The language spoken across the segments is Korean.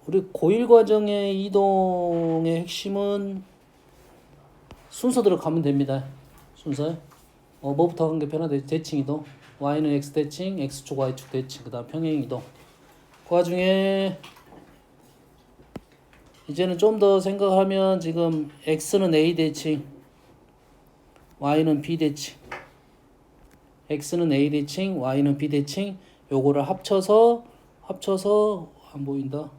우리 고1 과정의 이동의 핵심은 순서대로 가면 됩니다. 순서. 뭐부터 하는 게 편하대? 대칭 이동. y는 x 대칭, x축 y축 대칭, 그 다음 평행 이동. 그 와중에 이제는 좀 더 생각하면 지금 x는 a 대칭, y는 b 대칭. x는 a 대칭, y는 b 대칭. 요거를 합쳐서 안 보인다.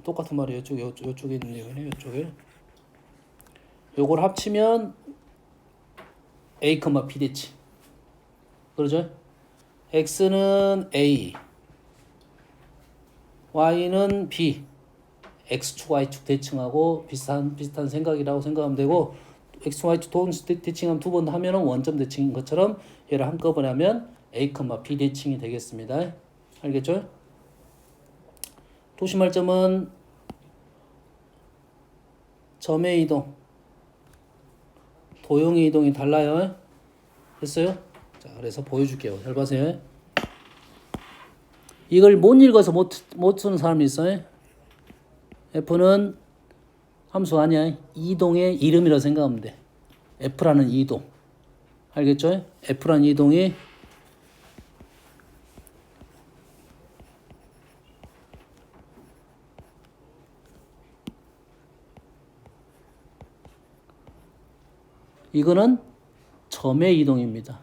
똑같은 말이에요. 요쪽에 있는 내용이네. 요쪽에. 요걸 합치면 a, b 대칭. 그러죠? x는 a, y는 b. x축, y축 대칭하고 비슷한 생각이라고 생각하면 되고, x, y축 동시 대칭하면 두 번 하면은 원점 대칭인 것처럼 얘를 한꺼번에 하면 a, b 대칭이 되겠습니다. 알겠죠? 도시말점은 점의 이동, 도형의 이동이 달라요. 됐어요? 자, 그래서 보여줄게요. 잘 보세요. 이걸 못 읽어서 못 쓰는 사람이 있어요. F는 함수 아니야. 이동의 이름이라 생각하면 돼. F라는 이동. 알겠죠? F라는 이동이 이거는 점의 이동입니다.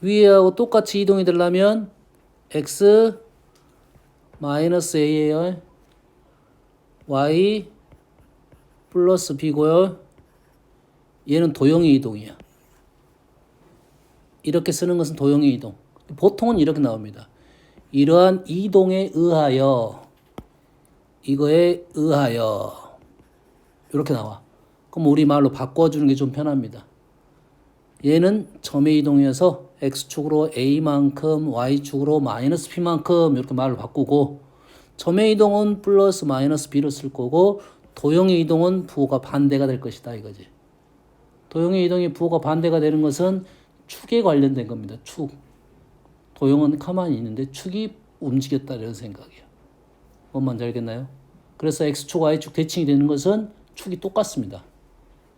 위에하고 똑같이 이동이 되려면 x 마이너스 a예요. y 플러스 b고요. 얘는 도형의 이동이야. 이렇게 쓰는 것은 도형의 이동. 보통은 이렇게 나옵니다. 이러한 이동에 의하여, 이거에 의하여 이렇게 나와. 그럼 우리말로 바꿔주는 게 좀 편합니다. 얘는 점의 이동이어서 x축으로 a만큼 y축으로 마이너스 b만큼 이렇게 말을 바꾸고, 점의 이동은 플러스 마이너스 b를 쓸 거고 도형의 이동은 부호가 반대가 될 것이다 이거지. 도형의 이동이 부호가 반대가 되는 것은 축에 관련된 겁니다. 축. 도형은 가만히 있는데 축이 움직였다 이런 생각이에요. 뭔 말인지 알겠나요? 그래서 x축 y축 대칭이 되는 것은 축이 똑같습니다.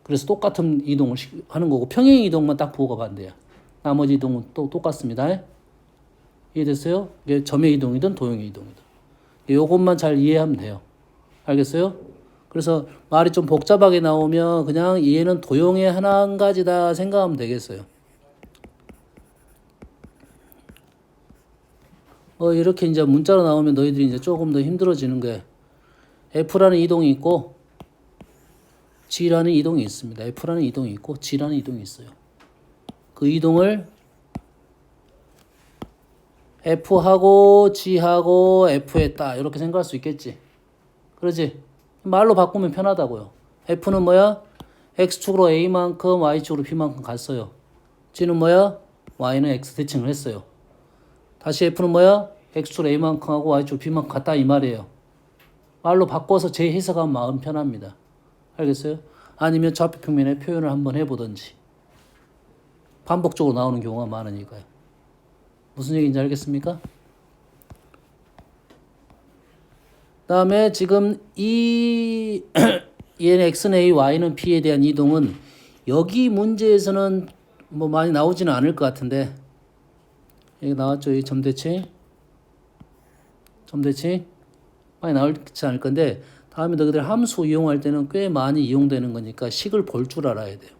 그래서 똑같은 이동을 하는 거고, 평행 이동만 딱 부호가 반대야. 나머지 이동은 또 똑같습니다. 이해됐어요? 이게 점의 이동이든 도형의 이동이든. 요것만 잘 이해하면 돼요. 알겠어요? 그래서 말이 좀 복잡하게 나오면 그냥 얘는 도형의 한 가지다 생각하면 되겠어요. 이렇게 이제 문자로 나오면 너희들이 이제 조금 더 힘들어지는 게, F라는 이동이 있고 G라는 이동이 있습니다. F라는 이동이 있고 G라는 이동이 있어요. 그 이동을 F하고 G하고 F했다 이렇게 생각할 수 있겠지. 그러지? 말로 바꾸면 편하다고요. F는 뭐야? X축으로 A만큼 Y축으로 B만큼 갔어요. G는 뭐야? Y는 X 대칭을 했어요. 다시 F는 뭐야? X축으로 A만큼 하고 Y축으로 B만큼 갔다 이 말이에요. 말로 바꿔서 재해석하면 마음 편합니다. 알겠어요? 아니면 좌표평면에 표현을 한번 해보든지. 반복적으로 나오는 경우가 많으니까요. 무슨 얘기인지 알겠습니까? 다음에 지금 이 얘는 x는 a, y는 b에 대한 이동은 여기 문제에서는 뭐 많이 나오지는 않을 것 같은데, 여기 나왔죠? 이 점대칭 많이 나오지 않을 건데, 다음에 너희들 함수 이용할 때는 꽤 많이 이용되는 거니까 식을 볼 줄 알아야 돼요.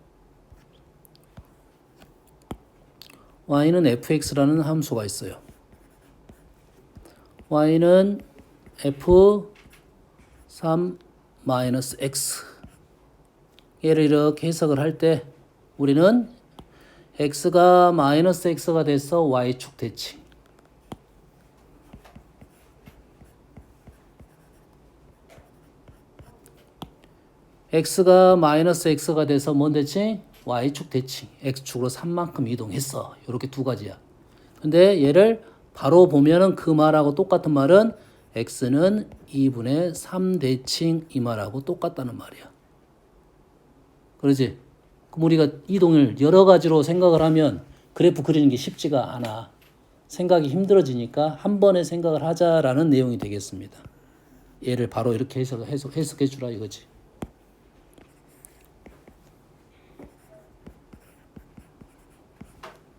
y는 fx라는 함수가 있어요. y는 f3-x. 얘를 이렇게 해석을 할 때 우리는 x가 마이너스 x가 돼서 y축 대칭, x가 마이너스 x가 돼서 뭔 대칭? y축 대칭. x축으로 3만큼 이동했어. 이렇게 두 가지야. 근데 얘를 바로 보면은 그 말하고 똑같은 말은 x는 2분의 3대칭 이 말하고 똑같다는 말이야. 그러지? 그럼 우리가 이동을 여러 가지로 생각을 하면 그래프 그리는 게 쉽지가 않아. 생각이 힘들어지니까 한 번에 생각을 하자라는 내용이 되겠습니다. 얘를 바로 이렇게 해석해 주라 이거지.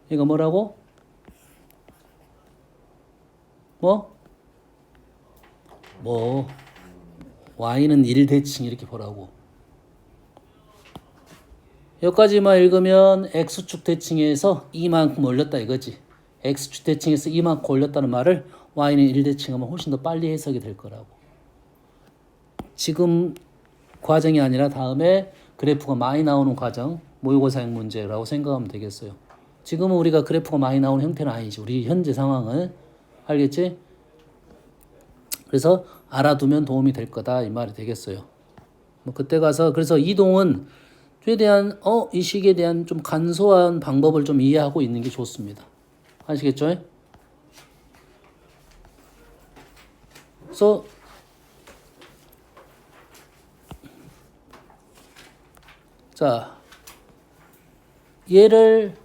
이거 뭐라고? y는 1대칭 이렇게 보라고. 여기까지만 읽으면 x축 대칭에서 이만큼 올렸다 이거지. x축 대칭에서 이만큼 올렸다는 말을 y는 1대칭 하면 훨씬 더 빨리 해석이 될 거라고. 지금 과정이 아니라 다음에 그래프가 많이 나오는 과정, 모의고사형 문제라고 생각하면 되겠어요. 지금은 우리가 그래프가 많이 나오는 형태는 아니지. 우리 현재 상황은. 알겠지? 그래서 알아두면 도움이 될 거다 이 말이 되겠어요. 뭐 그때 가서 그래서 이동은 최대한 이 식에 대한 좀 간소한 방법을 좀 이해하고 있는 게 좋습니다. 아시겠죠? 그래서 자 얘를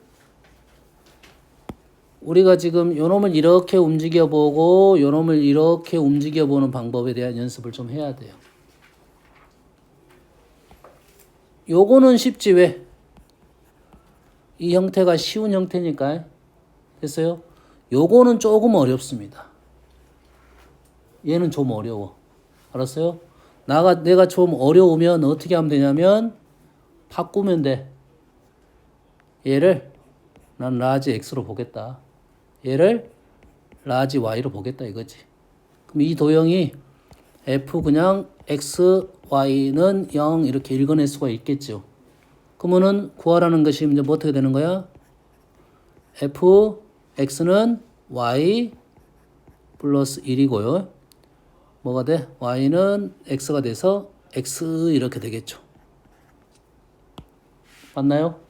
우리가 지금 요놈을 이렇게 움직여보고 요놈을 이렇게 움직여보는 방법에 대한 연습을 좀 해야 돼요. 요거는 쉽지 왜? 이 형태가 쉬운 형태니까. 됐어요? 요거는 조금 어렵습니다. 얘는 좀 어려워. 알았어요? 내가 좀 어려우면 어떻게 하면 되냐면 바꾸면 돼. 얘를 난 라지 x로 보겠다. 얘를 라지 y로 보겠다 이거지. 그럼 이 도형이 f 그냥 x, y는 0 이렇게 읽어낼 수가 있겠죠. 그러면은 구하라는 것이 이제 뭐 어떻게 되는 거야? f, x는 y 플러스 1이고요. 뭐가 돼? y는 x가 돼서 x 이렇게 되겠죠. 맞나요?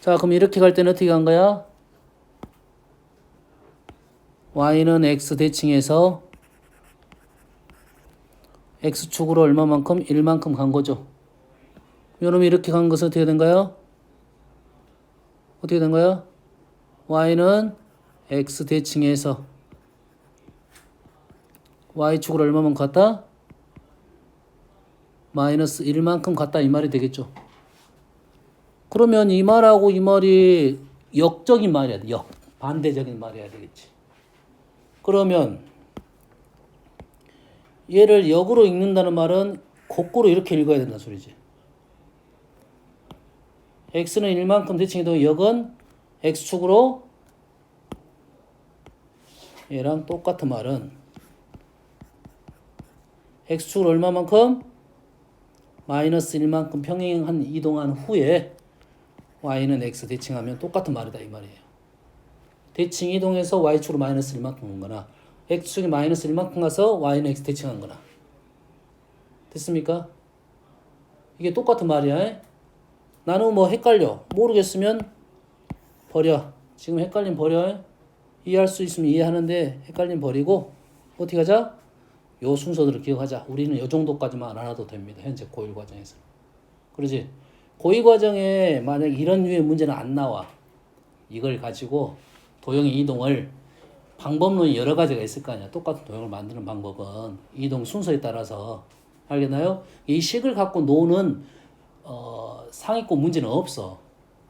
자, 그럼 이렇게 갈 때는 어떻게 간 거야? y는 x 대칭해서 x축으로 얼마만큼? 1만큼 간 거죠. 요놈이 이렇게 간 것은 어떻게 된 거야? 어떻게 된 거야? y는 x 대칭해서 y축으로 얼마만큼 갔다? 마이너스 1만큼 갔다 이 말이 되겠죠. 그러면 이 말하고 이 말이 역적인 말이야 돼. 반대적인 말이어야 되겠지. 그러면 얘를 역으로 읽는다는 말은 거꾸로 이렇게 읽어야 된다는 소리지. x는 1만큼 대칭해도 역은 x축으로 얘랑 똑같은 말은 x축으로 얼마만큼? 마이너스 1만큼 평행한 이동한 후에 y는 x 대칭하면 똑같은 말이다 이 말이에요. 대칭 이동해서 y축으로 마이너스 1만큼 간 거나 x축이 마이너스 1만큼 가서 y는 x 대칭한 거나 됐습니까? 이게 똑같은 말이야. 나는 뭐 헷갈려 모르겠으면 버려. 지금 헷갈림 버려. 이해할 수 있으면 이해하는데 헷갈림 버리고 어떻게 하자? 요 순서들을 기억하자. 우리는 요 정도까지만 알아도 됩니다. 현재 고1 과정에서. 그러지? 고2 과정에 만약 이런 류의 문제는 안 나와. 이걸 가지고 도형의 이동을 방법론이 여러 가지가 있을 거 아니야. 똑같은 도형을 만드는 방법은 이동 순서에 따라서 알겠나요? 이 식을 갖고 노는 상위권 문제는 없어.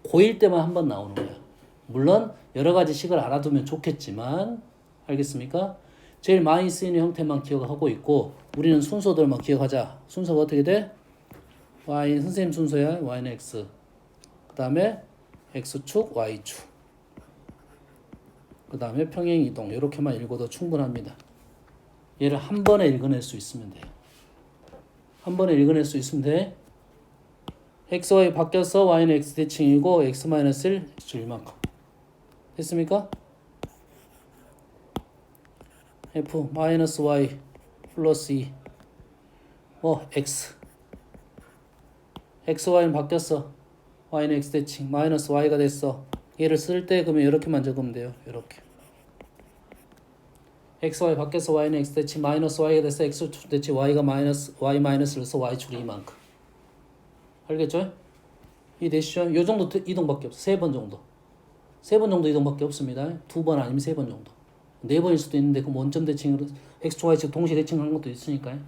고1 때만 한 번 나오는 거야. 물론 여러 가지 식을 알아두면 좋겠지만 알겠습니까? 제일 많이 쓰이는 형태만 기억하고 있고 우리는 순서들만 기억하자. 순서가 어떻게 돼? y 선생님 순서야. y는 x. 그 다음에 x축, y축. 그 다음에 평행이동 이렇게만 읽어도 충분합니다. 얘를 한 번에 읽어낼 수 있으면 돼요. 한 번에 읽어낼 수 있으면 돼. x, y 바뀌어서 y는 x 대칭이고 x-1, x축 1만큼. 됐습니까? f 마이너스 y 플러스 2 x x, y는 바뀌었어. y는 x 대칭 마이너스 y가 됐어. 얘를 쓸 때 그러면 이렇게만 적으면 돼요. 이렇게 xy 밖에서 y는 x 대치 마이너스 y가 돼서 x 대치 y가 마이너스 y 마이너스로서 y축이 이만큼. 알겠죠? 이 되시죠? 요 정도 이동밖에 없어. 3번 정도. 3번 정도 이동밖에 없습니다. 2번 아니면 3번 정도. 4번일 수도 있는데 그럼 원점 대칭으로 x, y축 동시에 대칭하는 것도 있으니까요.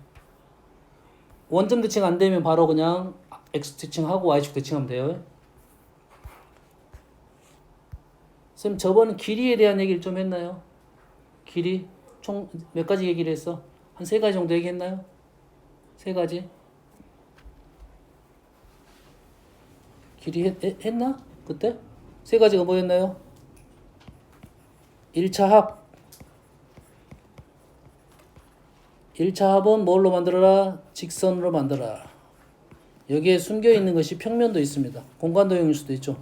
원점 대칭 안 되면 바로 그냥 x 대칭하고 y축 대칭하면 돼요. 쌤 저번 길이에 대한 얘기를 좀 했나요? 길이 총 몇 가지 얘기를 했어? 한 3가지 정도 얘기했나요? 3가지? 길이 했나? 그때? 3가지가 뭐였나요? 1차 합. 1차 합은 뭘로 만들어라? 직선으로 만들어라. 여기에 숨겨있는 것이 평면도 있습니다. 공간도형일 수도 있죠.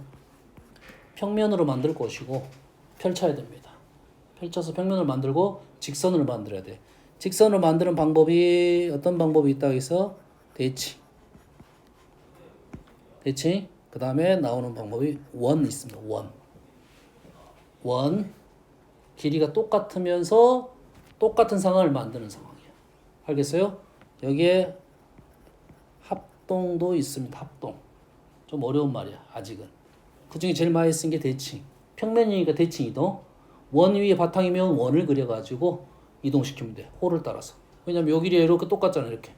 평면으로 만들 것이고 펼쳐야 됩니다. 펼쳐서 평면을 만들고 직선을 만들어야 돼. 직선을 만드는 방법이 어떤 방법이 있다고 해서 대칭. 그 다음에 나오는 방법이 원 있습니다. 원. 길이가 똑같으면서 똑같은 상황을 만드는 상황이에요. 알겠어요? 여기에 합동도 있습니다. 합동. 좀 어려운 말이야. 아직은. 그 중에 제일 많이 쓴 게 대칭. 평면이니까 대칭 이동. 원 위에 바탕이면 원을 그려가지고 이동시키면 돼. 호를 따라서. 왜냐면 요 길이가 이렇게 똑같잖아. 이렇게.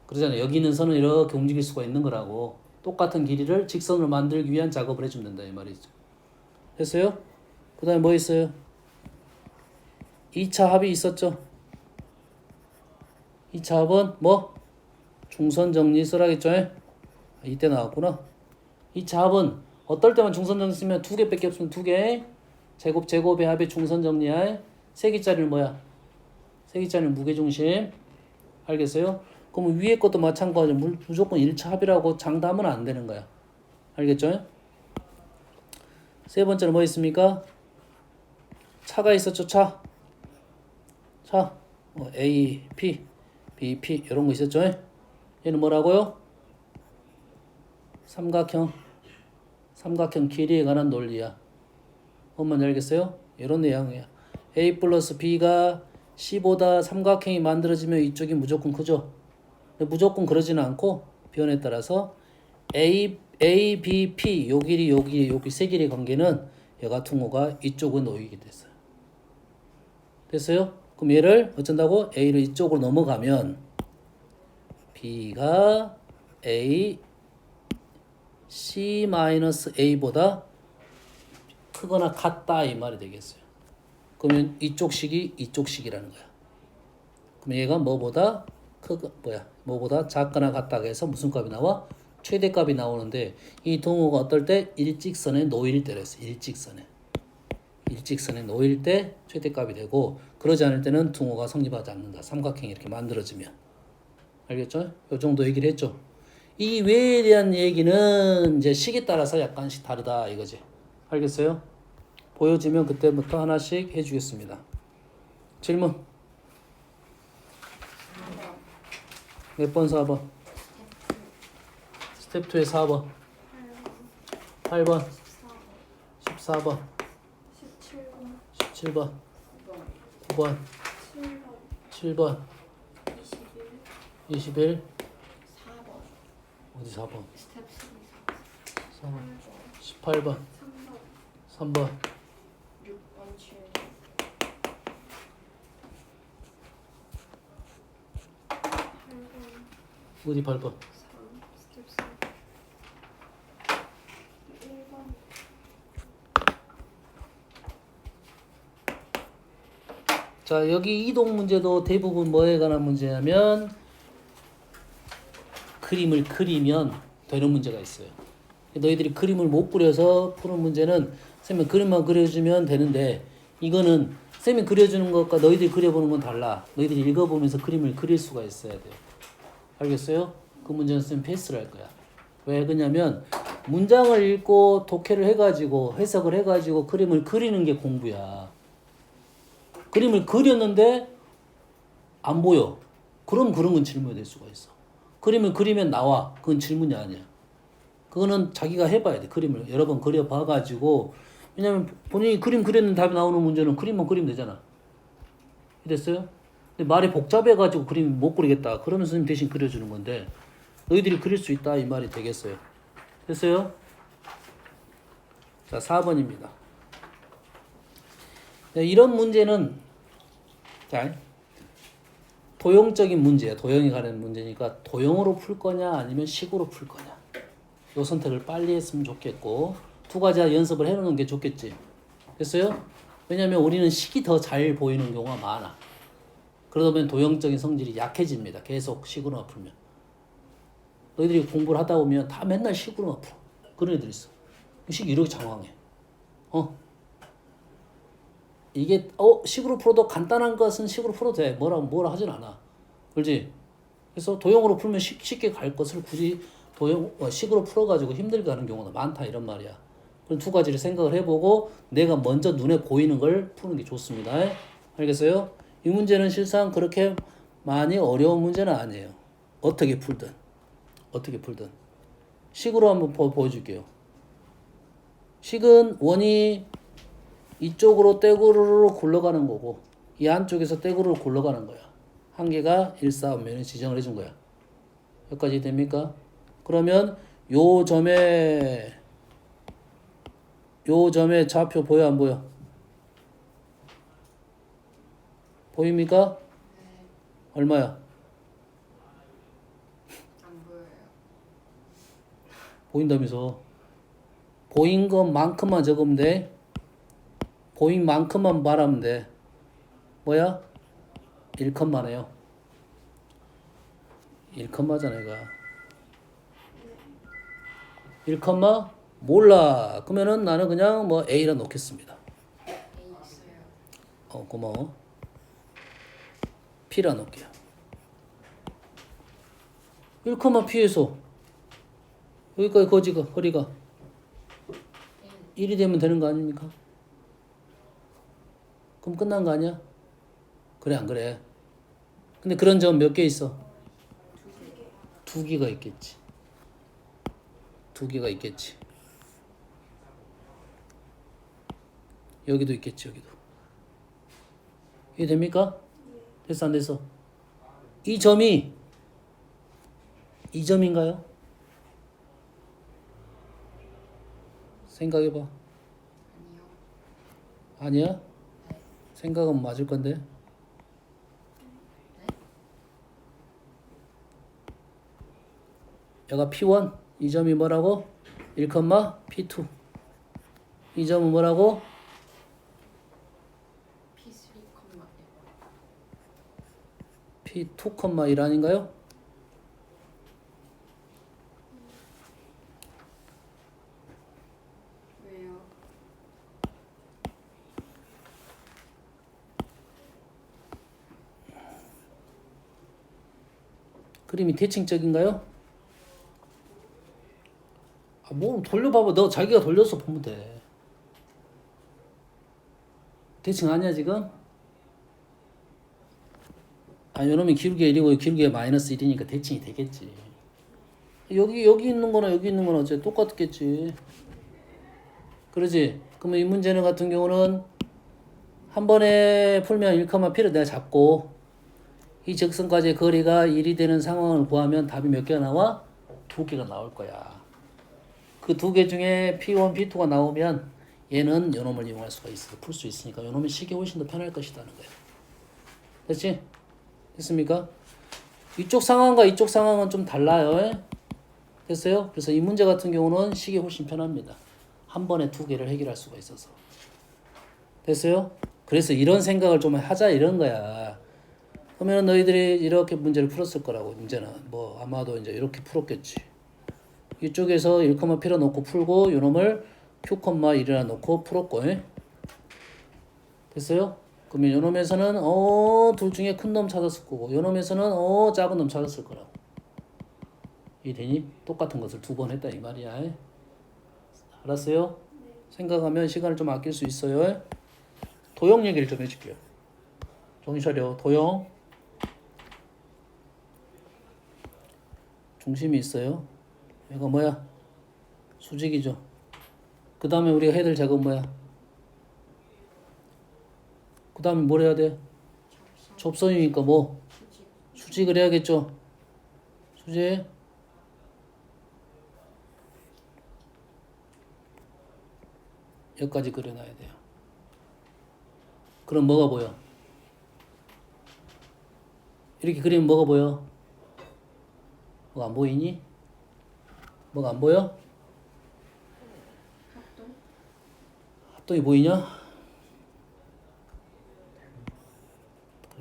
그러잖아요. 여기 있는 선은 이렇게 움직일 수가 있는 거라고. 똑같은 길이를 직선으로 만들기 위한 작업을 해주면 된다. 이 말이죠. 됐어요? 그 다음에 뭐 있어요? 2차 합이 있었죠. 2차 합은 뭐? 중선 정리 쓰라겠죠? 이때 나왔구나. 2차 합은 어떨 때만 중선 정리 쓰면 2개밖에 없으면 2개. 제곱의 합의 중선 정리할 3개짜리는 뭐야? 3개짜리는 무게중심. 알겠어요? 그럼 위에 것도 마찬가지로 무조건 1차 합이라고 장담은 안 되는 거야. 알겠죠? 3번째는 뭐 있습니까? 차가 있었죠. 차. 뭐 A, P, B, P 이런 거 있었죠. 얘는 뭐라고요? 삼각형 길이에 관한 논리야. 뭔 알겠어요? 이런 내용이야. A 플러스 B가 C보다 삼각형이 만들어지면 이쪽이 무조건 크죠. 근데 무조건 그러지는 않고 변에 따라서 A, B, P 요 길이 세 길이의 관계는 얘가 퉁호가 이쪽은 놓이게 됐어요. 됐어요? 그럼 얘를 어쩐다고? A를 이쪽으로 넘어가면 B가 A, C-A보다 크거나 같다 이 말이 되겠어요. 그러면 이쪽 식이 이쪽 식이라는 거야. 그럼 얘가 뭐보다 뭐보다 작거나 같다고 해서 무슨 값이 나와? 최대값이 나오는데 이 동호가 어떨 때? 일직선에 놓일 때랬어. 일직선에 놓일 때 최대값이 되고 그러지 않을 때는 둥호가 성립하지 않는다. 삼각형이 이렇게 만들어지면. 알겠죠? 요 정도 얘기를 했죠. 이 외에 대한 얘기는 이제 식에 따라서 약간씩 다르다 이거지. 알겠어요? 보여지면 그때부터 하나씩 해주겠습니다. 질문. 몇 번 4번? 스텝 2의 4번. 8번. 14번. 17번. 9번. 7번. 21. 4번. 어디 4번? 스텝 4번. 18번. 3번. 6번 7. 어디 8번? 스텝 4. 1번. 자, 여기 이동 문제도 대부분 뭐에 관한 문제냐면 그림을 그리면 되는 문제가 있어요. 너희들이 그림을 못 그려서 푸는 문제는 쌤이 그림만 그려주면 되는데 이거는 쌤이 그려주는 것과 너희들이 그려보는 건 달라. 너희들이 읽어보면서 그림을 그릴 수가 있어야 돼요. 알겠어요? 그 문제는 쌤 패스를 할 거야. 왜 그러냐면 문장을 읽고 독해를 해가지고 해석을 해가지고 그림을 그리는 게 공부야. 그림을 그렸는데 안 보여. 그럼 그런 건 질문이 될 수가 있어. 그림을 그리면 나와. 그건 질문이 아니야. 그거는 자기가 해봐야 돼. 그림을 여러 번 그려봐가지고. 왜냐면 본인이 그림 그렸는 답이 나오는 문제는 그림만 그리면 되잖아. 됐어요? 근데 말이 복잡해가지고 그림 못 그리겠다. 그러면 선생님 대신 그려주는 건데 너희들이 그릴 수 있다 이 말이 되겠어요. 됐어요? 자, 4번입니다. 이런 문제는 자, 도형적인 문제야. 도형에 관한 문제니까 도형으로 풀 거냐 아니면 식으로 풀 거냐. 요 선택을 빨리 했으면 좋겠고 두 가지 연습을 해놓는 게 좋겠지. 됐어요? 왜냐면 우리는 식이 더 잘 보이는 경우가 많아. 그러다 보면 도형적인 성질이 약해집니다. 계속 식으로만 풀면. 너희들이 공부를 하다 보면 다 맨날 식으로만 풀어. 그런 애들 있어. 식이 이렇게 장황해. 이게 식으로 풀어도 간단한 것은 식으로 풀어도 돼. 뭐라 하진 않아. 그렇지? 그래서 도형으로 풀면 쉽게 갈 것을 굳이 식으로 풀어가지고 힘들게 하는 경우가 많다 이런 말이야. 그럼 두 가지를 생각을 해보고 내가 먼저 눈에 보이는 걸 푸는 게 좋습니다. 알겠어요? 이 문제는 실상 그렇게 많이 어려운 문제는 아니에요. 어떻게 풀든 식으로 한번 보여줄게요. 식은 원이 이쪽으로 떼구르르 굴러가는 거고 이 안쪽에서 떼구르르 굴러가는 거야. 한 개가 1, 4, 면에 지정을 해준 거야. 여기까지 됩니까? 그러면 요 점에 좌표 보여 안 보여? 보입니까? 얼마야? 안 보여요. 보인다면서. 보인 것만큼만 적으면 돼. 보인 만큼만 말하면 돼. 뭐야? 1컴마네요. 1컴마잖아 이거. 1컴마? 몰라. 그러면은 나는 그냥 뭐 A라 놓겠습니다. A 있어요. 고마워. P라 놓을게요. 1,P에서 여기까지 거리가 1이 되면 되는 거 아닙니까? 그럼 끝난 거 아니야? 그래 안 그래? 근데 그런 점 몇 개 있어? 두 개가 있겠지. 두 개가 있겠지. 여기도 있겠지. 여기도. 이해 됩니까? 됐어 안 됐어? 이 점이 이 점인가요? 생각해봐. 아니요. 아니야? 생각은 맞을 건데. 여가 P1 이 점이 뭐라고? 1, P2 이 점은 뭐라고? P3, P2, 1 아닌가요? 왜요? 그림이 대칭적인가요? 뭐 돌려봐봐. 너 자기가 돌려서 보면 돼. 대칭 아니야 지금? 요놈이 기울기가 1이고 기울기가 마이너스 1이니까 대칭이 되겠지. 여기 있는 거나 여기 있는 거나 어째 똑같겠지. 그러지? 그러면 이 문제는 같은 경우는 한 번에 풀면 1,P를 내가 잡고 이 직선까지의 거리가 1이 되는 상황을 구하면 답이 몇 개가 나와? 2개가 나올 거야. 그 두 개 중에 P1, P2가 나오면 얘는 요놈을 이용할 수가 있어. 풀 수 있으니까 요놈이 식이 훨씬 더 편할 것이라는 거야. 됐지? 됐습니까? 이쪽 상황과 이쪽 상황은 좀 달라요. 됐어요? 그래서 이 문제 같은 경우는 식이 훨씬 편합니다. 한 번에 두 개를 해결할 수가 있어서. 됐어요? 그래서 이런 생각을 좀 하자 이런 거야. 그러면 너희들이 이렇게 문제를 풀었을 거라고. 문제는 뭐 아마도 이제 이렇게 풀었겠지. 이쪽에서 1,P를 놓고 풀고 요놈을 Q,1이라 놓고 풀었고. 됐어요? 그러면 요놈에서는 둘 중에 큰 놈 찾았을 거고 요놈에서는 작은 놈 찾았을 거라고. 이해되니? 똑같은 것을 두 번 했다 이 말이야. 알았어요? 생각하면 시간을 좀 아낄 수 있어요. 도형 얘기를 좀 해줄게요. 정신 차려. 도형. 중심이 있어요. 얘가 뭐야? 수직이죠. 그 다음에 우리가 해야 될 작업은 뭐야? 그 다음에 뭘 해야 돼? 접선이니까 뭐 수직을 해야겠죠. 수직. 여기까지 그려놔야 돼요. 그럼 뭐가 보여? 이렇게 그리면 뭐가 보여? 뭐가 안 보이니? 뭐가 안 보여? 합동. 합동이 보이냐?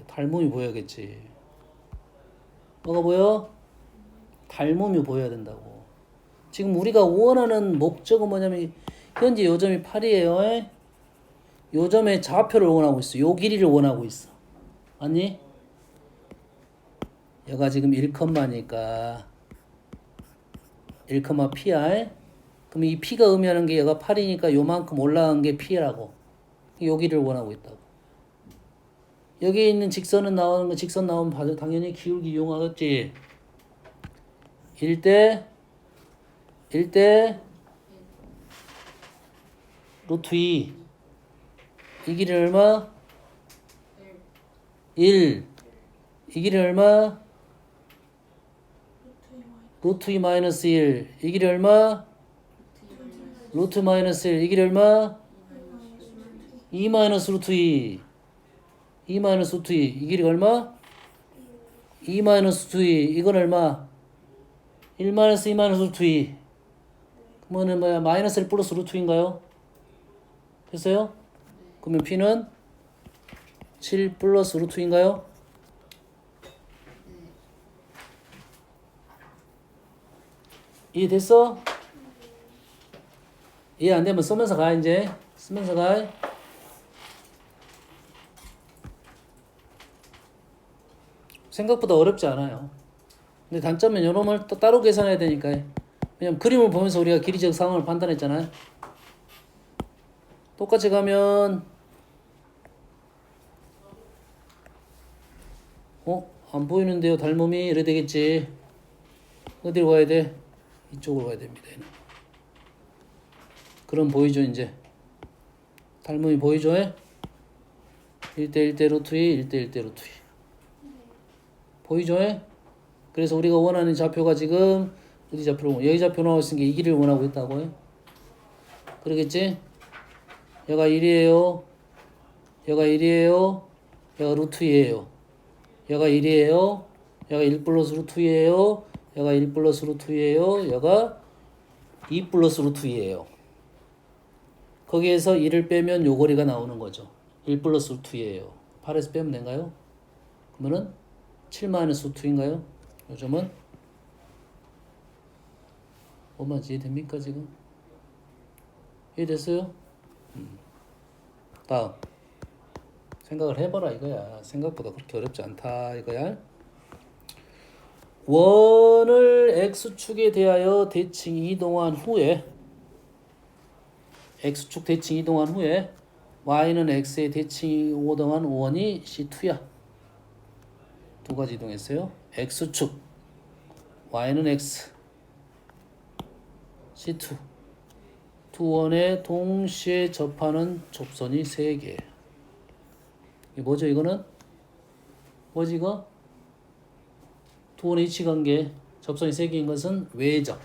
닮음이 보여야겠지. 뭐가 보여? 닮음이 보여야 된다고. 지금 우리가 원하는 목적은 뭐냐면 현재 요점이 8이에요. 요점의 좌표를 원하고 있어. 요 길이를 원하고 있어. 아니? 얘가 지금 1컴마니까 1,P야. 그럼 이 P가 의미하는 게 얘가 8이니까 요만큼 올라간 게 P라고. 여기를 원하고 있다고. 여기 있는 직선은 나오는 거, 직선 나오면 당연히 기울기 이용하겠지. 1대 루트 2. 이 길이 얼마? 1. 이 길이 얼마? 루트 2 마이너스 1. 이 길이 얼마? 루트 마이너스 1. 이 길이 얼마? 2 마이너스 루트 2. 2 마이너스 루트 2. 이 길이가 얼마? 2 마이너스 루트 2. 이건 얼마? 1 마이너스 2 마이너스 루트 2. 그러면 뭐야? 마이너스 1 플러스 루트 2인가요? 됐어요? 그러면 P는 7 플러스 루트 2인가요? 이해됐어? 이해 안 되면 쓰면서 가, 이제. 쓰면서 가. 생각보다 어렵지 않아요. 근데 단점은 요놈을 또 따로 계산해야 되니까. 왜냐면 그림을 보면서 우리가 길이적 상황을 판단했잖아요. 똑같이 가면 안 보이는데요. 닮음이 이래 되겠지. 어디로 가야 돼? 이쪽으로 가야 됩니다. 얘는. 그럼 보이죠, 이제. 닮음이 보이죠? 1대 1대 루트 2, 1대 1대 루트 2. 보이죠? 그래서 우리가 원하는 좌표가 지금 어디 좌표로 여기 좌표 나와 있으니까 이 길이를 원하고 있다고요. 그러겠지? 얘가 1이에요. 얘가 1이에요. 얘가 루트 2예요. 얘가 1이에요. 얘가 1 플러스 루트 2예요. 얘가 1 플러스 루트 2예요. 얘가 2 플러스 루트 2예요. 거기에서 1을 빼면 요 거리가 나오는 거죠. 1 플러스 루트 2예요. 8에서 빼면 된가요? 그러면은 7 마이너스 루트 2인가요? 요점은 뭐만 이해됩니까 지금? 이해됐어요? 다음 생각을 해봐라 이거야. 생각보다 그렇게 어렵지 않다 이거야. 원을 x축에 대하여 대칭 이동한 후에 x축 대칭 이동한 후에 y는 x에 대칭 이동한 원이 C2야. 두 가지 이동했어요. x축 y는 x C2 두 원에 동시에 접하는 접선이 3개. 이게 뭐죠 이거는? 뭐지 이거? 두 원의 이치관계 접선이 3개인 것은 외접.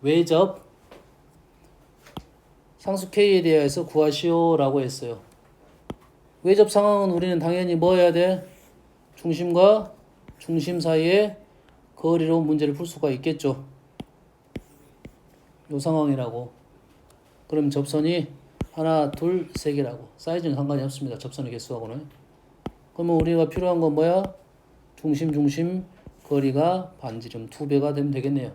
외접 상수 K에 대해서 구하시오라고 했어요. 외접 상황은 우리는 당연히 뭐 해야 돼? 중심과 중심 사이의 거리로 문제를 풀 수가 있겠죠. 요 상황이라고. 그럼 접선이 하나, 둘, 세 개라고. 사이즈는 상관이 없습니다. 접선의 개수하고는. 그러면 우리가 필요한 건 뭐야? 중심 거리가 반지름 2배가 되면 되겠네요.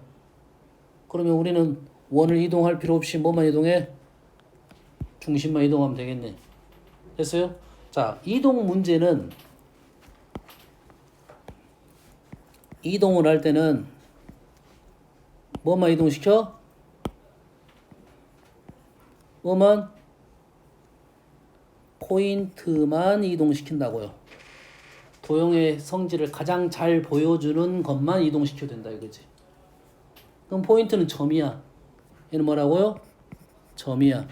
그러면 우리는 원을 이동할 필요 없이 뭐만 이동해? 중심만 이동하면 되겠네. 됐어요? 자, 이동 문제는 이동을 할 때는 뭐만 이동시켜? 뭐만? 포인트만 이동시킨다고요. 도형의 성질을 가장 잘 보여주는 것만 이동시켜야 된다 이거지. 그럼 포인트는 점이야. 얘는 뭐라고요? 점이야.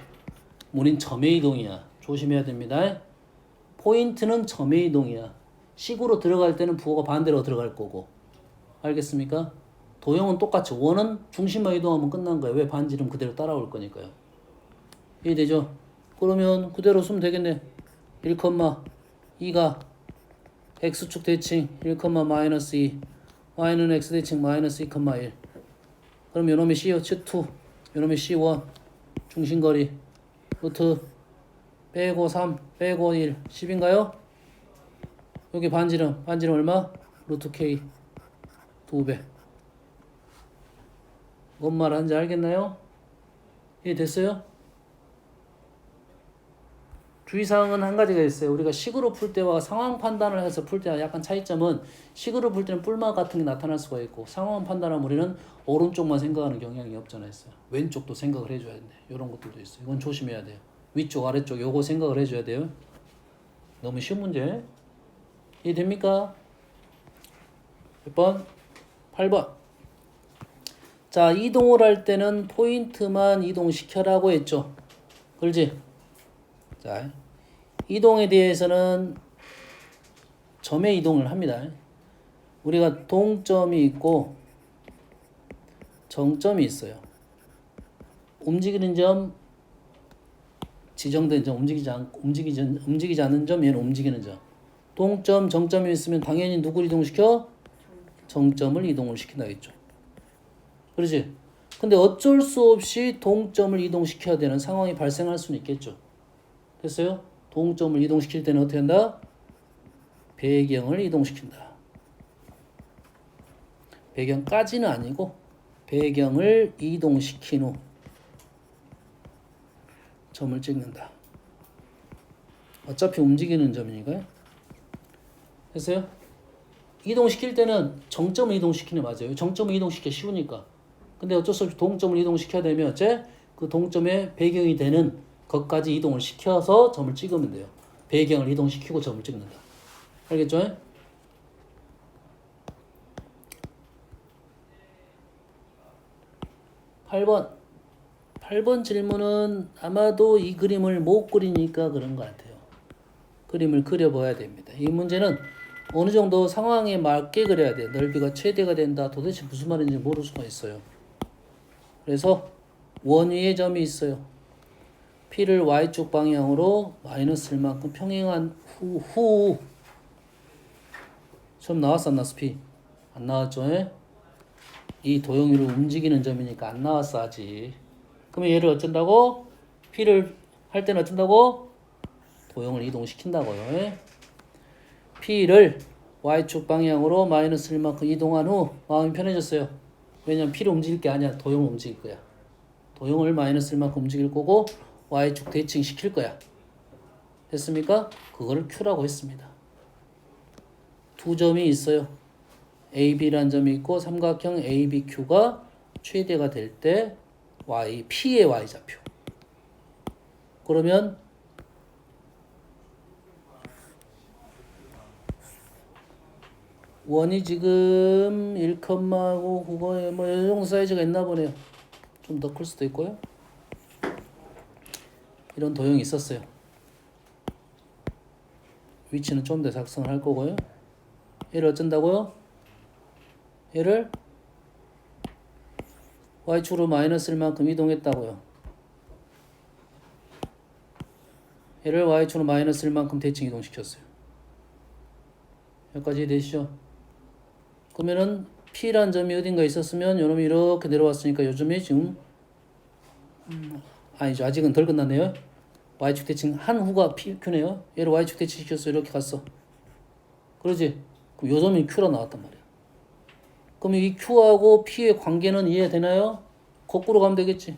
우린 점의 이동이야. 조심해야 됩니다. 포인트는 점의 이동이야. 식으로 들어갈 때는 부호가 반대로 들어갈 거고. 알겠습니까? 도형은 똑같이 원은 중심만 이동하면 끝난 거예요. 왜 반지름 그대로 따라올 거니까요. 이해되죠? 그러면 그대로 쓰면 되겠네. 1,2가 x축 대칭 1, 마이너스 2 y는 x 대칭 마이너스 2,1 그럼 요놈이 C요. 치2 요놈이 C1 중심거리 루트 빼고 3 빼고 1 10인가요? 여기 반지름 얼마? 루트 K 2배. 뭔 말하는지 알겠나요? 이해됐어요? 주의사항은 한 가지가 있어요. 우리가 식으로 풀 때와 상황 판단을 해서 풀 때와 약간 차이점은 식으로 풀 때는 뿔마 같은 게 나타날 수가 있고 상황 판단하면 우리는 오른쪽만 생각하는 경향이 없잖아요. 왼쪽도 생각을 해줘야 돼. 이런 것들도 있어요. 이건 조심해야 돼요. 위쪽 아래쪽 요거 생각을 해줘야 돼요. 너무 쉬운 문제. 이해됩니까? 몇 번? 8번. 자, 이동을 할 때는 포인트만 이동시켜라고 했죠. 그렇지? 자, 이동에 대해서는 점에 이동을 합니다. 우리가 동점이 있고 정점이 있어요. 움직이는 점, 지정된 점, 움직이지 않는 점, 얘는 움직이는 점. 동점, 정점이 있으면 당연히 누구를 이동시켜? 정점을 이동을 시킨다겠죠. 그렇지? 근데 어쩔 수 없이 동점을 이동시켜야 되는 상황이 발생할 수는 있겠죠. 됐어요? 동점을 이동시킬 때는 어떻게 한다? 배경을 이동시킨다. 배경까지는 아니고 배경을 이동시킨 후 점을 찍는다. 어차피 움직이는 점이니까요. 됐어요? 이동시킬 때는 정점을 이동시키는 맞아요. 정점을 이동시키기 쉬우니까. 근데 어쩔 수 없이 동점을 이동시켜야 되면 어째? 그 동점의 배경이 되는 것까지 이동을 시켜서 점을 찍으면 돼요. 배경을 이동시키고 점을 찍는다. 알겠죠? 8번 질문은 아마도 이 그림을 못 그리니까 그런 것 같아요. 그림을 그려봐야 됩니다. 이 문제는 어느 정도 상황에 맞게 그려야 돼요. 넓이가 최대가 된다. 도대체 무슨 말인지 모를 수가 있어요. 그래서 원위의 점이 있어요. P를 Y축 방향으로 마이너스를 만큼 평행한 후 점 나왔어 안 나왔어? P 안 나왔죠? 이 도형 위로 움직이는 점이니까 안 나왔어 아직. 그러면 얘를 어쩐다고? P를 할 때는 어쩐다고? 도형을 이동시킨다고요. P를 Y축 방향으로 마이너스 1만큼 이동한 후 마음이 편해졌어요. 왜냐면 P를 움직일 게 아니야. 도형을 움직일 거야. 도형을 마이너스 1만큼 움직일 거고 Y축 대칭 시킬 거야. 됐습니까? 그거를 Q라고 했습니다. 두 점이 있어요. AB라는 점이 있고 삼각형 ABQ가 최대가 될 때 P의 Y좌표. 그러면 원이 지금 1,5 그거에 뭐 이 정도 사이즈가 있나 보네요. 좀 더 클 수도 있고요. 이런 도형이 있었어요. 위치는 좀 더 작성을 할 거고요. 얘를 어쩐다고요? 얘를 Y축으로 마이너스 1만큼 이동했다고요. 얘를 Y축으로 마이너스 1만큼 대칭 이동시켰어요. 여기까지 이해되시죠? 그러면은 P라는 점이 어딘가 있었으면 요놈이 이렇게 내려왔으니까 요점이 지금 아니죠. 아직은 덜 끝났네요. Y축 대칭 한 후가 Q네요. 얘를 Y축 대칭 시켰어. 이렇게 갔어. 그러지? 그럼 요점이 Q로 나왔단 말이야. 그럼 이 Q하고 P의 관계는 이해되나요? 거꾸로 가면 되겠지.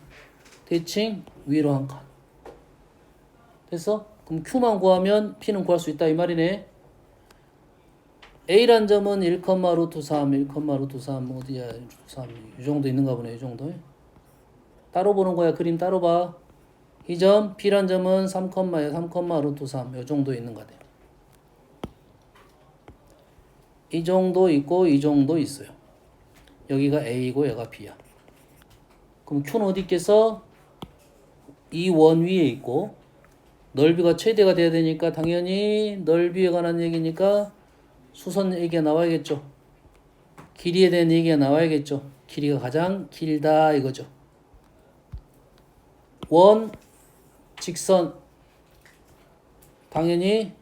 대칭 위로 한 칸. 됐어? 그럼 Q만 구하면 P는 구할 수 있다 이 말이네. A란 점은 1, 루트 3, 1, 루트 3 어디야? 루트 3. 이 정도 있는가 보네. 이 정도. 따로 보는 거야. 그림 따로 봐. 이 점 B란 점은 3,야. 3, 루트 3. 이 정도 있는 거야. 이 정도 있고 이 정도 있어요. 여기가 A고 얘가 B야. 그럼 Q는 어디 있겠어? 이 원 위에 있고 넓이가 최대가 돼야 되니까 당연히 넓이에 관한 얘기니까 수선 얘기가 나와야겠죠. 길이에 대한 얘기가 나와야겠죠. 길이가 가장 길다 이거죠. 원, 직선 당연히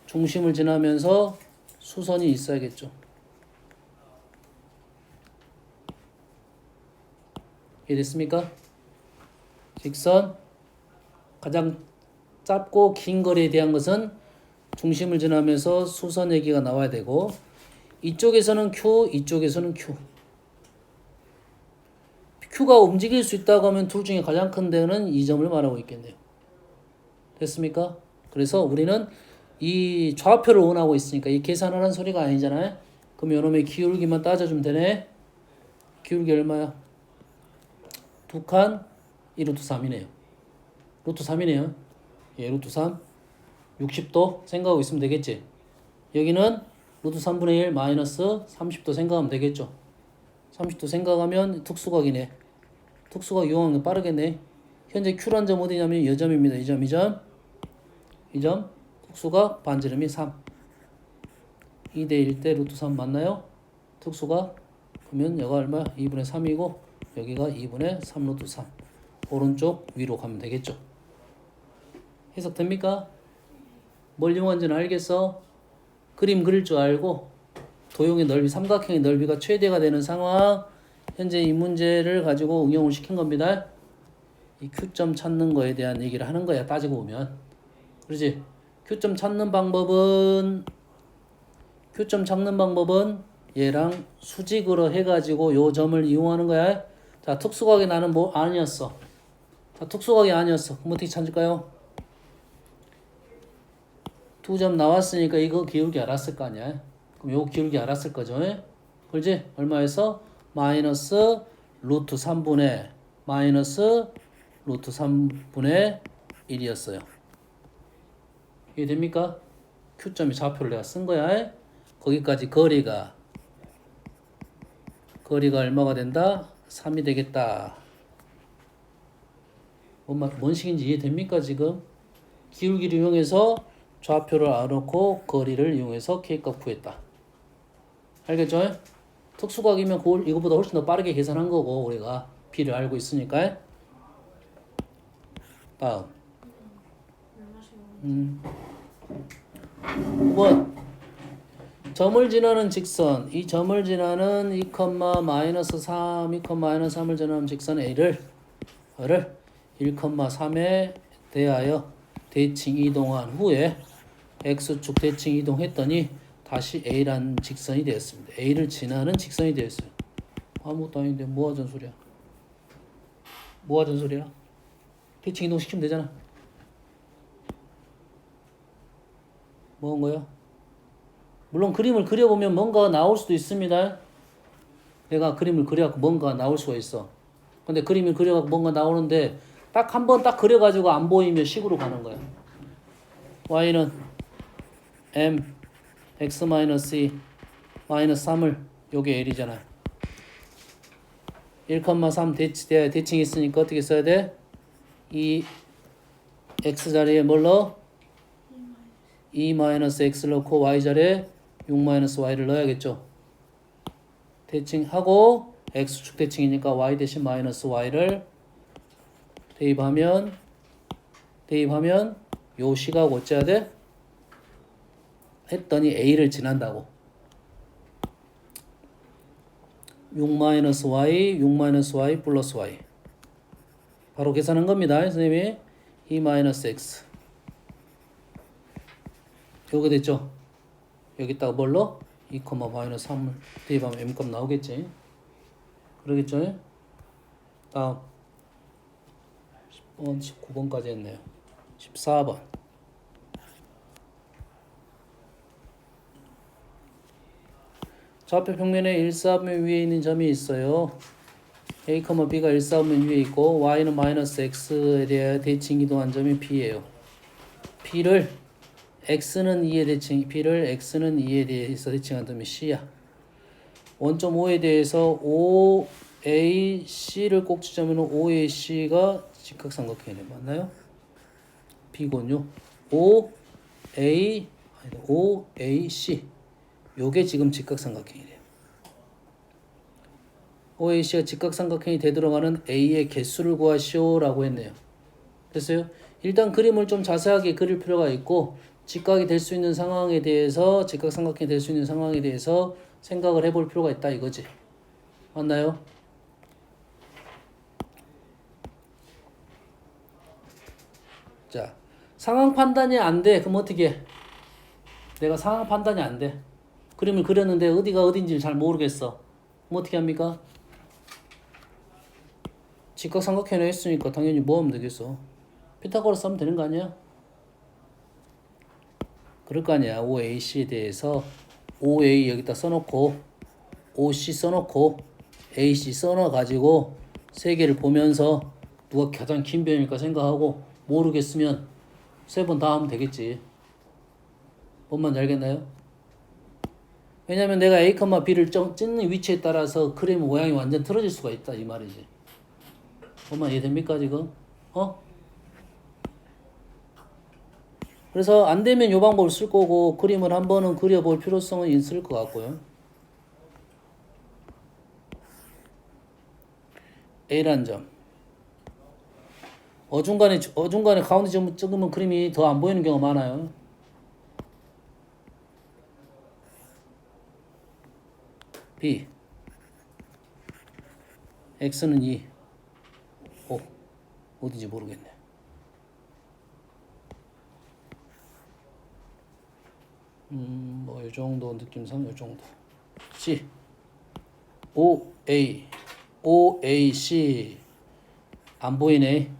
중심을 지나면서 수선이 있어야겠죠. 이해됐습니까? 직선 가장 짧고 긴 거리에 대한 것은 중심을 지나면서 수선 얘기가 나와야 되고 이쪽에서는 Q, 이쪽에서는 Q. Q가 움직일 수 있다고 하면 둘 중에 가장 큰 데는 이 점을 말하고 있겠네요. 됐습니까? 그래서 우리는 이 좌표를 원하고 있으니까 이 계산하라는 소리가 아니잖아요. 그럼 요놈의 기울기만 따져주면 되네. 기울기 얼마야? 2칸 1루트 3이네요. 루트 3이네요. 예, 루트 3. 60도 생각하고 있으면 되겠지. 여기는 루트 3분의 1 마이너스 30도 생각하면 되겠죠. 30도 생각하면 특수각이네. 특수각 이용하는 거 빠르겠네. 현재 Q란 점 어디냐면 이 점입니다. 이 점. 특수각 반지름이 3. 2대 1 대 루트 3 맞나요? 특수각. 그러면 여기가 얼마? 2분의 3이고 여기가 2분의 3 루트 3. 오른쪽 위로 가면 되겠죠. 해석됩니까? 뭘 이용한지는 알겠어? 그림 그릴 줄 알고 도형의 넓이, 삼각형의 넓이가 최대가 되는 상황 현재 이 문제를 가지고 응용을 시킨 겁니다. 이 Q점 찾는 거에 대한 얘기를 하는 거야. 따지고 보면 그렇지? Q점 찾는 방법은 얘랑 수직으로 해가지고 요 점을 이용하는 거야. 자, 특수각이 나는 뭐 아니었어. 자, 특수각이 아니었어. 그럼 어떻게 찾을까요? 두 점 나왔으니까 이거 기울기 알았을 거 아니야. 그럼 요 기울기 알았을 거죠. 그렇지? 얼마에서? 마이너스 루트 3분의 마이너스 루트 3분의 1이었어요. 이해됩니까? Q점이 좌표를 내가 쓴 거야. 거기까지 거리가 얼마가 된다? 3이 되겠다. 뭔 식인지 이해됩니까 지금? 기울기를 이용해서 좌표를 알아놓고 거리를 이용해서 K값 구했다. 알겠죠? 특수각이면 이거보다 훨씬 더 빠르게 계산한 거고 우리가 B를 알고 있으니까. 다음 9번 점을 지나는 직선 이 점을 지나는 2, 마이너스 3, 2, 마이너스 3을 지나는 직선 A를 1,3에 대하여 대칭 이동한 후에 X축 대칭 이동했더니 다시 A라는 직선이 되었습니다. A를 지나는 직선이 되었어요. 아무것도 아닌데 뭐 하자는 소리야? 대칭 이동 시키면 되잖아. 뭐 한 거야? 물론 그림을 그려보면 뭔가 나올 수도 있습니다. 내가 그림을 그려갖고 뭔가 나올 수가 있어. 근데 그림을 그려갖고 뭔가 나오는데 딱 한 번 딱 그려가지고 안 보이면 식으로 가는 거야. y는 m x-2 마이너스 3을 요게 l이잖아. 1,3 대칭이 있으니까 어떻게 써야 돼? 이 x 자리에 뭘 넣어? 2-x를 넣고 y 자리에 6-y를 넣어야겠죠. 대칭하고 x축 대칭이니까 y 대신 마이너스 y를 대입하면 요 식하고 어째야 돼? 했더니 a를 지난다고. 6-y, 6-y 플러스 y. 바로 계산한 겁니다. 선생님이 2-x. 요거 됐죠? 여기다가 뭘로? 2,-3을 대입하면 m값 나오겠지? 그러겠죠? 다음 10번, 19번까지 했네요. 14번 좌표 평면에 1,4면 위에 있는 점이 있어요. A, B가 1,4면 위에 있고 Y는 마이너스 X에 대해 대칭 이동한 점이 B예요. B를 X는 2에 대칭, B를 X는 2에 대해서 대칭한 점이 C야. 1.5에 대해서 OAC를 꼭 치자면 OAC가 직각삼각형이네. 맞나요? B군요. OA OAC 요게 지금 직각삼각형이래요. OAC가 직각삼각형이 되들어가는 A의 개수를 구하시오라고 했네요. 됐어요? 일단 그림을 좀 자세하게 그릴 필요가 있고 직각이 될 수 있는 상황에 대해서 직각삼각형이 될 수 있는 상황에 대해서 생각을 해볼 필요가 있다 이거지. 맞나요? 자, 상황 판단이 안 돼. 그럼 어떻게 해? 내가 상황 판단이 안 돼. 그림을 그렸는데 어디가 어딘지 잘 모르겠어. 그럼 어떻게 합니까? 직각삼각형을 했으니까 당연히 뭐 하면 되겠어? 피타고라스 하면 되는 거 아니야? 그럴 거 아니야. OAC에 대해서 OA 여기다 써놓고 OC 써놓고 AC 써놔가지고 세 개를 보면서 누가 가장 긴 변일까 생각하고 모르겠으면 세 번 다 하면 되겠지. 뭔 말인지 알겠나요? 왜냐면 내가 A, B를 찍는 위치에 따라서 그림 모양이 완전 틀어질 수가 있다 이 말이지. 뭔 말 이해됩니까 지금? 그래서 안 되면 요 방법을 쓸 거고 그림을 한 번은 그려볼 필요성은 있을 것 같고요. A란 점. 어중간에 가운데 점 찍으면 그림이 더 안 보이는 경우가 많아요. B. X는 2. O. 어딘지 모르겠네. 뭐, 요 정도 느낌상 요 정도. C. O, A. O, A, C. 안 보이네.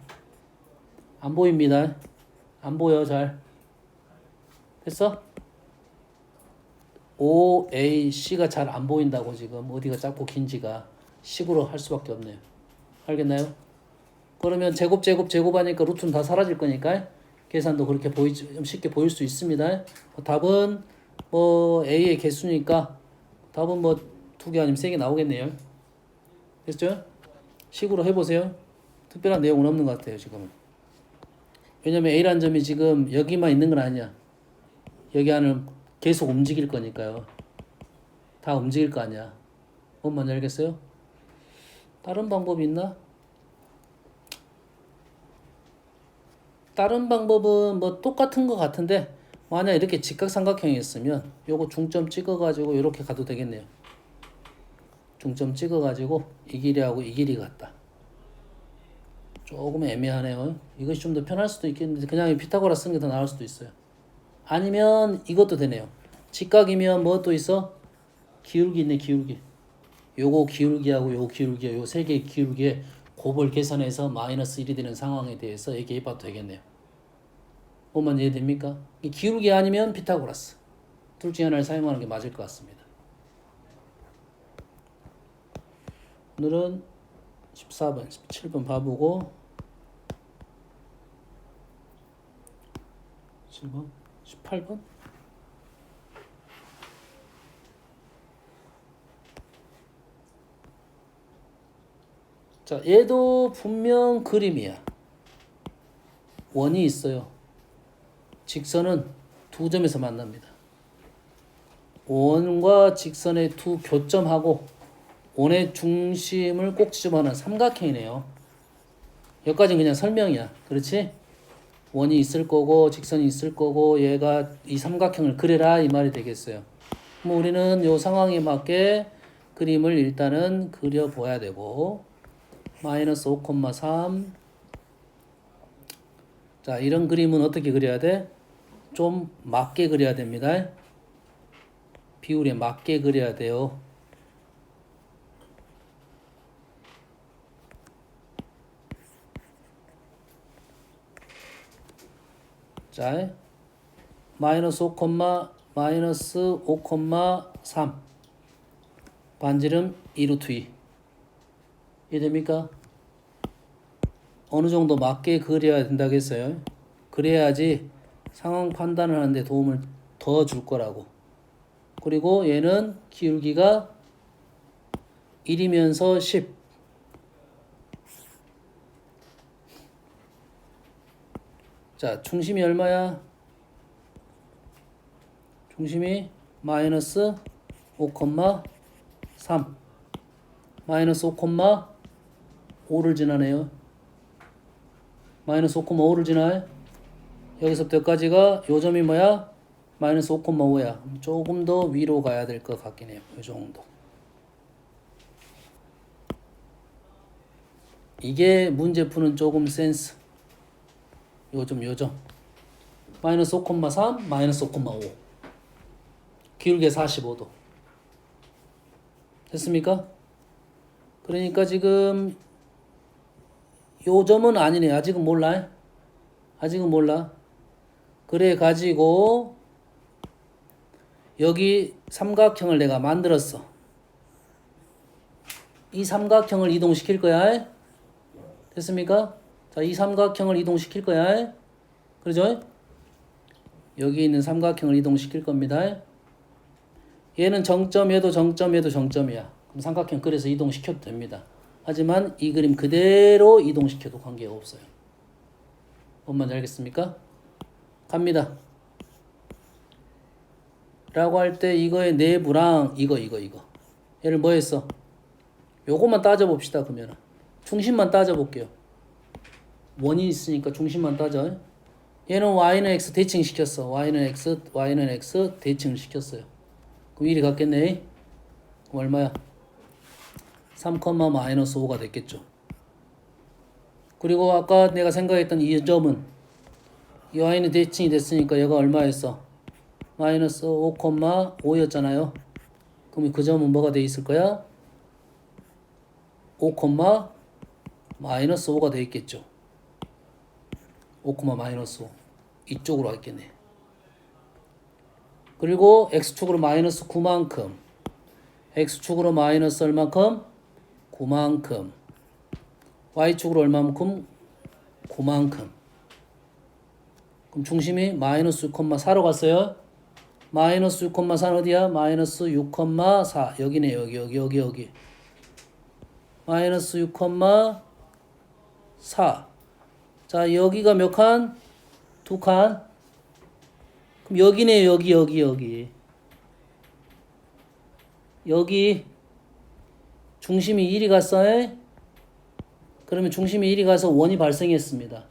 안 보입니다. 안 보여, 잘. 됐어? O, A, C가 잘 안 보인다고 지금. 어디가 짧고 긴지가. 식으로 할 수밖에 없네요. 알겠나요? 그러면 제곱하니까 루트는 다 사라질 거니까 계산도 그렇게 좀 쉽게 보일 수 있습니다. 답은 뭐 A의 개수니까 답은 뭐 2개 아니면 3개 나오겠네요. 됐죠? 식으로 해보세요. 특별한 내용은 없는 것 같아요 지금은. 왜냐면 A라는 점이 지금 여기만 있는 건 아니야. 여기 안을 계속 움직일 거니까요. 다 움직일 거 아니야. 뭔 말인지 알겠어요? 다른 방법이 있나? 다른 방법은 뭐 똑같은 것 같은데 만약 이렇게 직각삼각형이었으면 요거 중점 찍어가지고 이렇게 가도 되겠네요. 중점 찍어가지고 이 길이하고 이 길이 같다. 조금 애매하네요. 이것이 좀 더 편할 수도 있겠는데 그냥 피타고라스 쓰는 게 더 나을 수도 있어요. 아니면 이것도 되네요. 직각이면 뭐 또 있어? 기울기 있네, 기울기. 요거 기울기하고 요거 기울기, 요 세 개의 기울기에 곱을 계산해서 마이너스 1이 되는 상황에 대해서 얘기해봐도 되겠네요. 뭐만 이해됩니까? 이 기울기 아니면 피타고라스. 둘 중에 하나를 사용하는 게 맞을 것 같습니다. 오늘은 14번, 17번 봐보고 7번, 18번? 자, 얘도 분명 그림이야. 원이 있어요. 직선은 두 점에서 만납니다. 원과 직선의 두 교점하고 원의 중심을 꼭 지점하는 삼각형이네요. 여기까지는 그냥 설명이야. 그렇지? 원이 있을 거고 직선이 있을 거고 얘가 이 삼각형을 그려라 이 말이 되겠어요. 그럼 우리는 이 상황에 맞게 그림을 일단은 그려봐야 되고 마이너스 5,3 자, 이런 그림은 어떻게 그려야 돼? 좀 맞게 그려야 됩니다. 비율에 맞게 그려야 돼요. 자, 마이너스 5,3 반지름 2루트 2 이해됩니까? 어느 정도 맞게 그려야 된다고 했어요. 그래야지 상황 판단을 하는데 도움을 더 줄 거라고. 그리고 얘는 기울기가 1이면서 10. 자, 중심이 얼마야? 중심이 마이너스 5,3 마이너스 5,5를 지나네요. 마이너스 5,5를 지나요. 여기서부터 여기까지가 요 점이 뭐야? 마이너스 5,5야. 조금 더 위로 가야 될 것 같긴 해요. 요 정도. 이게 문제 푸는 조금 센스. 요점. 마이너스 5,3, 마이너스 5,5. 길게 45도. 됐습니까? 그러니까 지금 요 점은 아니네. 아직은 몰라. 그래 가지고 여기 삼각형을 내가 만들었어. 이 삼각형을 이동시킬 거야. 됐습니까? 자, 이 삼각형을 이동시킬 거야. 그러죠? 여기 있는 삼각형을 이동시킬 겁니다. 얘는 정점에도 정점이야. 그럼 삼각형 그래서 이동시켜도 됩니다. 하지만 이 그림 그대로 이동시켜도 관계가 없어요. 뭔 말인지 알겠습니까? 갑니다. 라고 할 때 이거의 내부랑 이거. 얘를 뭐 했어? 요것만 따져봅시다. 그러면 중심만 따져볼게요. 원이 있으니까 중심만 따져. 얘는 y는 x 대칭시켰어. y는 x 대칭을 시켰어요. 그럼 1이 같겠네. 그럼 얼마야? 3,-5가 됐겠죠. 그리고 아까 내가 생각했던 이 점은 이 y는 대칭이 됐으니까 얘가 얼마였어? 마이너스 5,5였잖아요. 그럼 그 점은 뭐가 돼 있을 거야? 5,-5가 돼 있겠죠. 5,-5 이쪽으로 왔겠네. 그리고 x축으로 마이너스 9만큼 x축으로 마이너스 얼만큼? 9만큼 y축으로 얼만큼? 9만큼. 그럼 중심이 마이너스 6,4로 갔어요. 마이너스 6,4는 어디야? 마이너스 6,4 여기네. 여기 마이너스 6,4. 자, 여기가 몇 칸? 2칸. 그럼 여기네. 여기 중심이 1이 갔어요. 그러면 중심이 1이 가서 원이 발생했습니다.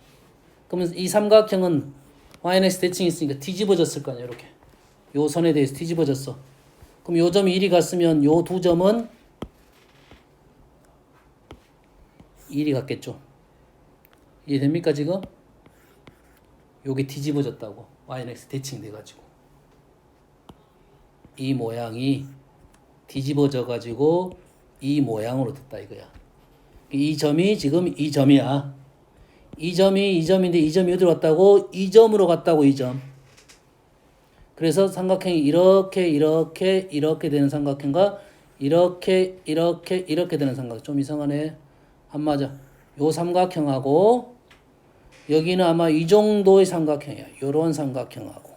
그러면 이 삼각형은 마이너스 대칭이 있으니까 뒤집어졌을 거 아니야. 이렇게 요 선에 대해서 뒤집어졌어. 그럼 요 점이 1이 갔으면 요 두 점은 1이 갔겠죠. 이해됩니까 지금? 요게 뒤집어졌다고. 마이너스 대칭 돼가지고 이 모양이 뒤집어져 가지고 이 모양으로 됐다 이거야. 이 점이 지금 이 점이야. 이 점이 이 점인데 이 점이 어디로 갔다고? 이 점으로 갔다고. 이 점. 그래서 삼각형이 이렇게 되는 삼각형과 이렇게 되는 삼각형. 좀 이상하네. 안 맞아. 요 삼각형하고 여기는 아마 이 정도의 삼각형이야. 요런 삼각형하고.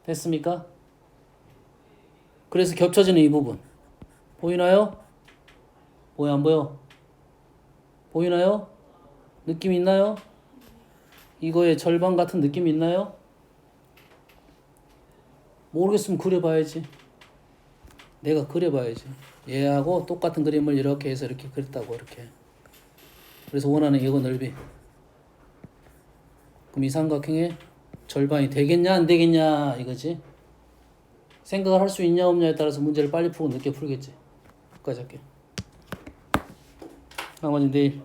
됐습니까? 그래서 겹쳐지는 이 부분. 보이나요? 보여 안 보여? 보이나요? 느낌 있나요? 이거의 절반 같은 느낌 있나요? 모르겠으면 그려봐야지. 내가 그려봐야지. 얘하고 똑같은 그림을 이렇게 해서 이렇게 그렸다고 이렇게. 그래서 원하는 이거 넓이. 그럼 이 삼각형의 절반이 되겠냐 안 되겠냐 이거지. 생각을 할 수 있냐 없냐에 따라서 문제를 빨리 풀고 늦게 풀겠지. 여기까지 할게. 나머지 내일.